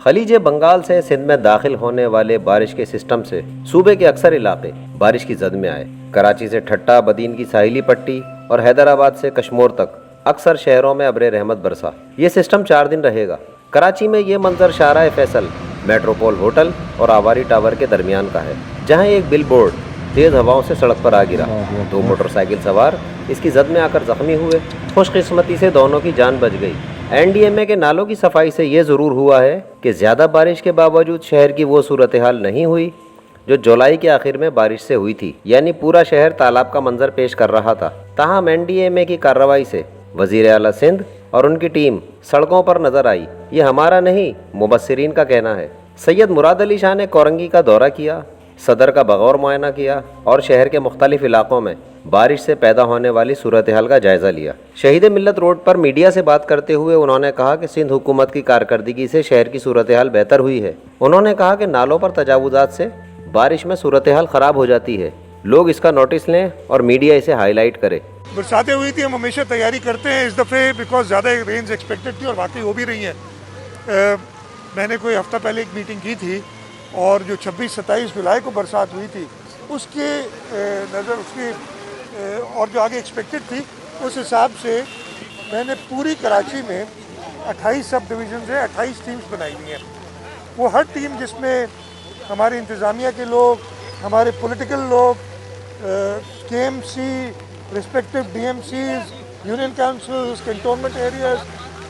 خلیج بنگال سے سندھ میں داخل ہونے والے بارش کے سسٹم سے صوبے کے اکثر علاقے بارش کی زد میں آئے۔ کراچی سے ٹھٹا بدین کی ساحلی پٹی اور حیدرآباد سے کشمور تک اکثر شہروں میں ابر رحمت برسا۔ یہ سسٹم 4 دن رہے گا۔ کراچی میں یہ منظر شارع فیصل، میٹروپول ہوٹل اور آواری ٹاور کے درمیان کا ہے، جہاں ایک بل بورڈ تیز ہواؤں سے سڑک پر آ گرا۔ 2 موٹر سائیکل سوار اس کی زد میں آ کر زخمی ہوئے۔ خوش قسمتی سے دونوں کی جان بچ گئی۔ NDMA کے نالوں کی صفائی سے یہ ضرور ہوا ہے کہ زیادہ بارش کے باوجود شہر کی وہ صورتحال نہیں ہوئی جو جولائی کے آخر میں بارش سے ہوئی تھی، یعنی پورا شہر تالاب کا منظر پیش کر رہا تھا۔ تاہم NDMA کی کارروائی سے وزیر اعلیٰ سندھ اور ان کی ٹیم سڑکوں پر نظر آئی۔ یہ ہمارا نہیں، مبصرین کا کہنا ہے۔ سید مراد علی شاہ نے کورنگی کا دورہ کیا، صدر کا بغور معائنہ کیا اور شہر کے مختلف علاقوں میں بارش سے پیدا ہونے والی صورتحال کا جائزہ لیا۔ شہید ملت روڈ پر میڈیا سے بات کرتے ہوئے انہوں نے کہا کہ سندھ حکومت کی کارکردگی سے شہر کی صورتحال بہتر ہوئی ہے۔ انہوں نے کہا کہ نالوں پر تجاوزات سے بارش میں صورتحال خراب ہو جاتی ہے، لوگ اس کا نوٹس لیں اور میڈیا اسے ہائی لائٹ کرے۔ برساتیں ہوئی تھی، ہم ہمیشہ تیاری کرتے ہیں اس دفعہ بیکاز زیادہ رینز ایکسپیکٹڈ تھی اور واقعی ہو بھی رہی ہیں۔ میں نے کوئی ہفتہ پہلے ایک میٹنگ کی تھی اور جو 26-27 جولائی کو برسات ہوئی تھی اس کے نظر اس کی اور جو آگے ایکسپیکٹڈ تھی اس حساب سے میں نے پوری کراچی میں 28 سب ڈویژنز ہیں، 28 ٹیمز بنائی ہوئی ہیں۔ وہ ہر ٹیم جس میں ہماری انتظامیہ کے لوگ، ہمارے پولیٹیکل لوگ، KMC، respective DMCs، union councils, cantonment areas,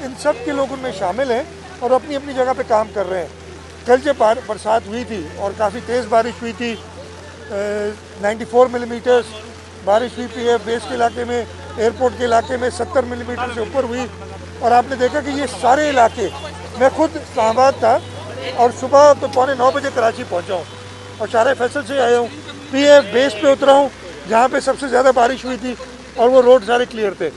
ان سب کے لوگ ان میں شامل ہیں اور اپنی اپنی جگہ پہ کام کر رہے ہیں۔ کل جب برسات ہوئی تھی اور کافی تیز بارش ہوئی تھی، 94 ملی میٹرز بارش ہوئی تھی بیس کے علاقے میں، ایئرپورٹ کے علاقے میں 70 ملی میٹر سے اوپر ہوئی، اور آپ نے دیکھا کہ یہ سارے علاقے، میں خود اسلام آباد تھا اور صبح تو 8:45 بجے کراچی پہنچا ہوں اور شارع فیصل سے آیا ہوں، PF بیس پہ اترا ہوں جہاں پہ سب سے زیادہ بارش ہوئی تھی اور وہ روڈ سارے کلیئر تھے۔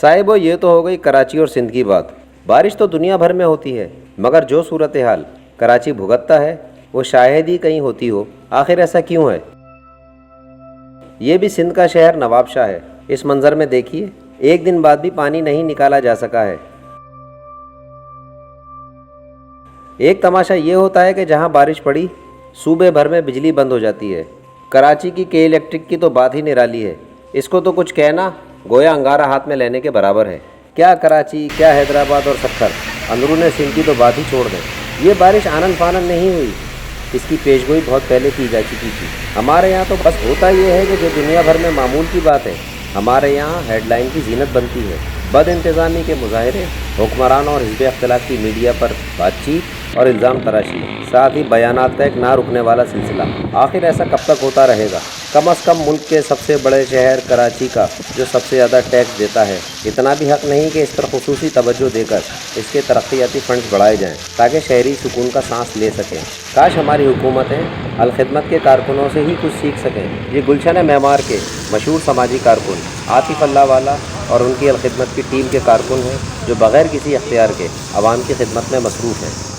صاحب یہ تو ہو گئی کراچی اور سندھ کی بات۔ بارش تو دنیا بھر میں ہوتی ہے، مگر جو صورتحال کراچی بھگتتا ہے وہ شاید ہی کہیں ہوتی ہو۔ آخر ایسا کیوں ہے؟ یہ بھی سندھ کا شہر نواب شاہ ہے۔ اس منظر میں دیکھیے، ایک دن بعد بھی پانی نہیں نکالا جا سکا ہے۔ ایک تماشا یہ ہوتا ہے کہ جہاں بارش پڑی صوبے بھر میں بجلی بند ہو جاتی ہے۔ کراچی کی کے الیکٹرک کی تو بات ہی نرالی ہے، اس کو تو کچھ کہنا گویا انگارہ ہاتھ میں لینے کے برابر ہے۔ کیا کراچی، کیا حیدرآباد اور سکھر، اندرون سندھ کی تو بات ہی چھوڑ دیں۔ یہ بارش آنن فانن نہیں ہوئی، اس کی پیشگوئی بہت پہلے کی جا چکی تھی۔ ہمارے یہاں تو بس ہوتا یہ ہے کہ جو دنیا بھر میں معمول کی بات ہے ہمارے یہاں ہیڈ لائن کی زینت بنتی ہے۔ بد انتظامی کے مظاہرے، حکمرانوں اور حزب اختلاف کی میڈیا پر بات چیت اور الزام تراشی، ساتھ ہی بیانات کا ایک نہ رکنے والا سلسلہ۔ آخر ایسا کب تک ہوتا رہے گا؟ کم از کم ملک کے سب سے بڑے شہر کراچی کا جو سب سے زیادہ ٹیکس دیتا ہے، اتنا بھی حق نہیں کہ اس پر خصوصی توجہ دے کر اس کے ترقیاتی فنڈز بڑھائے جائیں تاکہ شہری سکون کا سانس لے سکیں۔ کاش ہماری حکومتیں الخدمت کے کارکنوں سے ہی کچھ سیکھ سکیں۔ یہ گلشن معمار کے مشہور سماجی کارکن عاطف اللہ والا اور ان کی الخدمت کی ٹیم کے کارکن ہیں جو بغیر کسی اختیار کے عوام کی خدمت میں مصروف ہیں۔